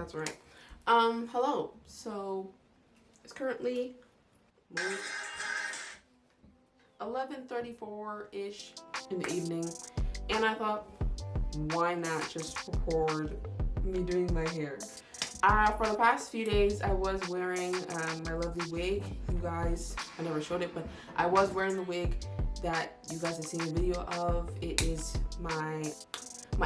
That's right. Hello. So it's currently 11:34-ish in the evening, and I thought, why not just record me doing my hair? For the past few days, I was wearing my lovely wig. You guys, I never showed it, but I was wearing the wig that you guys have seen a video of. It is my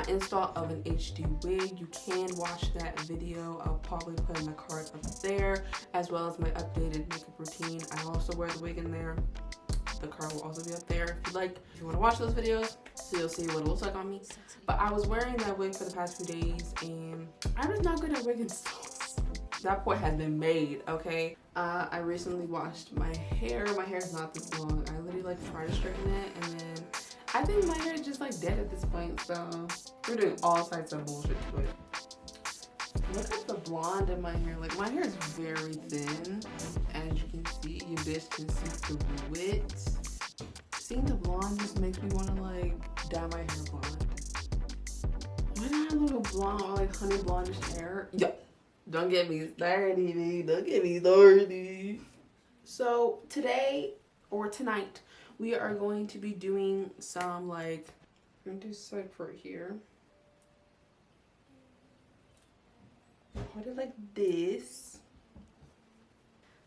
install of an HD wig. You can watch that video. I'll probably put in the card up there, as well as my updated makeup routine. I also wear the wig in there. The card will also be up there if you want to watch those videos, so you'll see what it looks like on me. But I was wearing that wig for the past few days, and I'm just not good at wig installs. That point has been made, okay? I recently washed my hair. My hair is not this long. I literally tried to straighten it, and then I think my hair is just dead at this point, so we're doing all types of bullshit to it. Look at the blonde in my hair. My hair is very thin, as you can see. You bitch can see through it. Seeing the blonde just makes me want to dye my hair blonde. Why not have a little blonde or honey blondish hair? Yeah, don't get me started. Don't get me started. So today or tonight, we are going to be doing some I'm gonna do side part here. Hold it like this.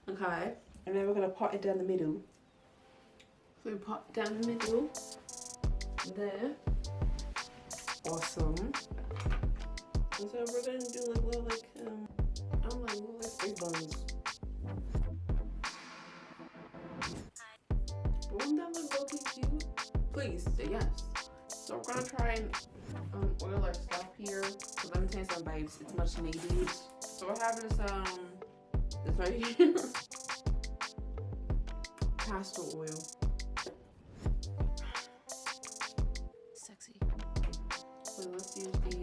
Okay. And then we're gonna part it down the middle. So we part it down the middle. There. Awesome. And so we're gonna do little fake buns. But wouldn't that look low-key cute? Please say yes. So we're gonna try and oil our scalp here. So let me tell you something, babes. It's much needed. So I have this right here. Castor oil. Sexy. So let's use the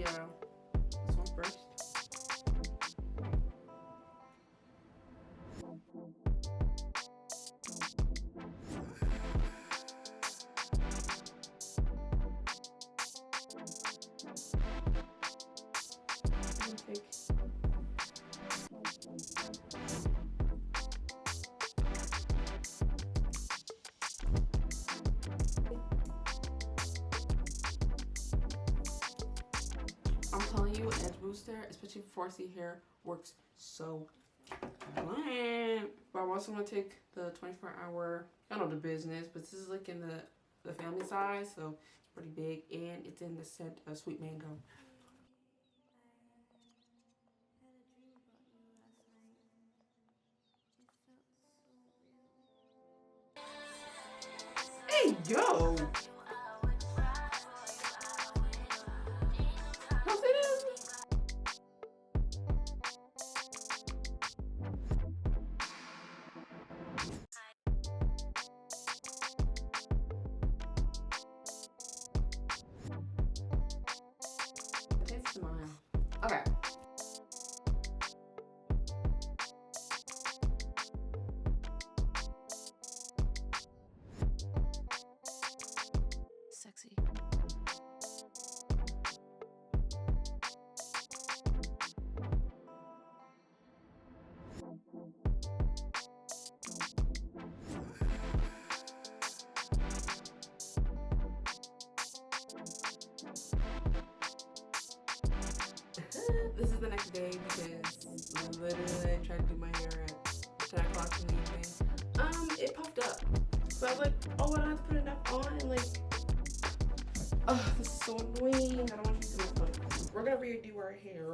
this one first. I'm telling you, edge booster, especially for 4C hair, works so good. But I'm also gonna take the 24-hour, I don't know the business, but this is in the family size, so it's pretty big, and it's in the scent of sweet mango. Hey, yo! Okay. Sexy. This is the next day because literally I tried to do my hair at 10 o'clock in the evening. It puffed up. So I was like, oh, I don't have to put enough on, and oh, this is so annoying. I don't want you to do that. We're gonna redo our hair.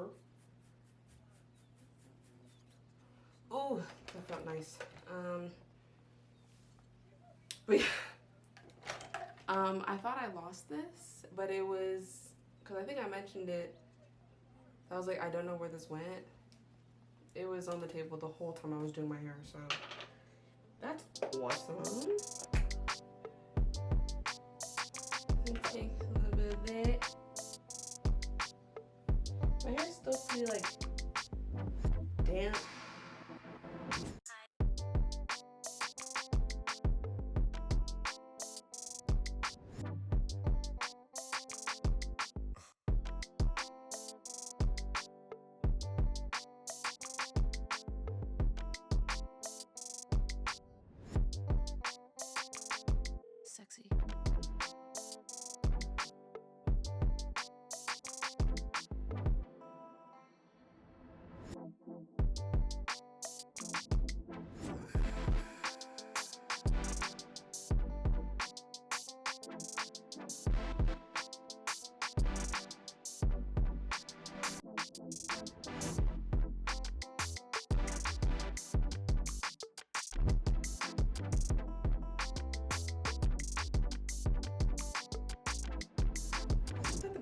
Oh, that felt nice. But yeah. I thought I lost this, but it was because I think I mentioned it. I was like, I don't know where this went. It was on the table the whole time I was doing my hair, so that's awesome. Let me take a little bit of that. My hair's still pretty damp.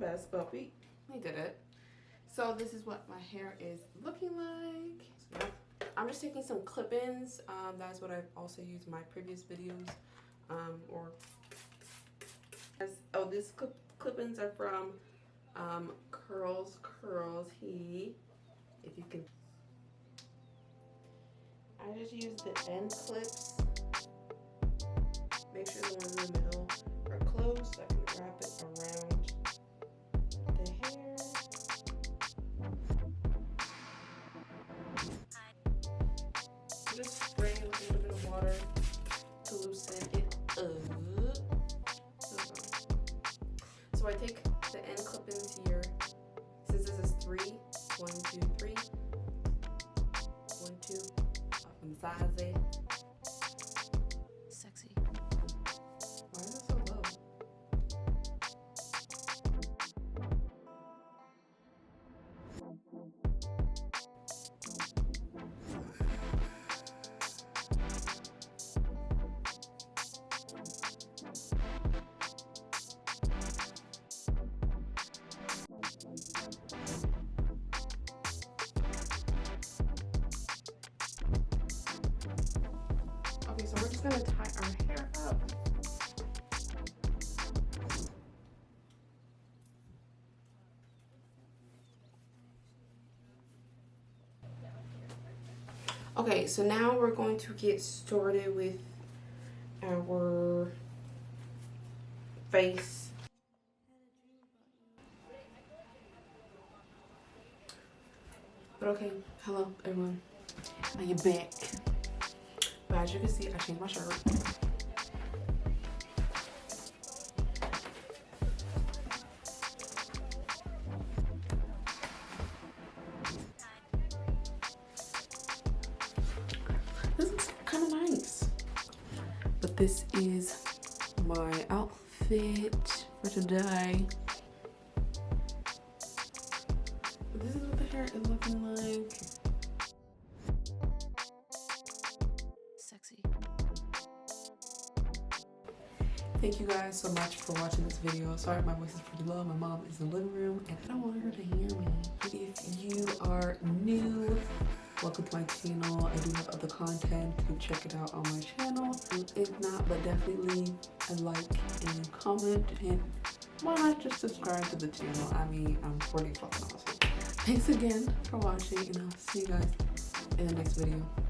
best, but we did it. So this is what my hair is looking like. So I'm just taking some clip-ins. That's what I've also used in my previous videos. These clip-ins are from Curls. If you can, I just use the end clips. Make sure the ones in the middle are closed so I can wrap it around the hair. Just spray a little bit of water to loosen it up. So I take the end clip-ins here. Since this is 3, 1, 2, 3, 1, 2, up on the sides there. Sexy. Why is it so low? Okay, so we're just gonna tie our hair up. Okay, so now we're going to get started with our face. But okay, hello everyone. I am back. But as you can see, I changed my shirt. This is kind of nice. But this is my outfit for today. This is what the hair is looking like. Sexy. Thank you guys so much for watching this video. Sorry my voice is pretty low. My mom is in the living room and I don't want her to hear me. If you are new, welcome to my channel. I do have other content. You can check it out on my channel. If not, but definitely leave a like and comment, and why not just subscribe to the channel? I mean, I'm pretty fucking awesome. Thanks again for watching, and I'll see you guys in the next video.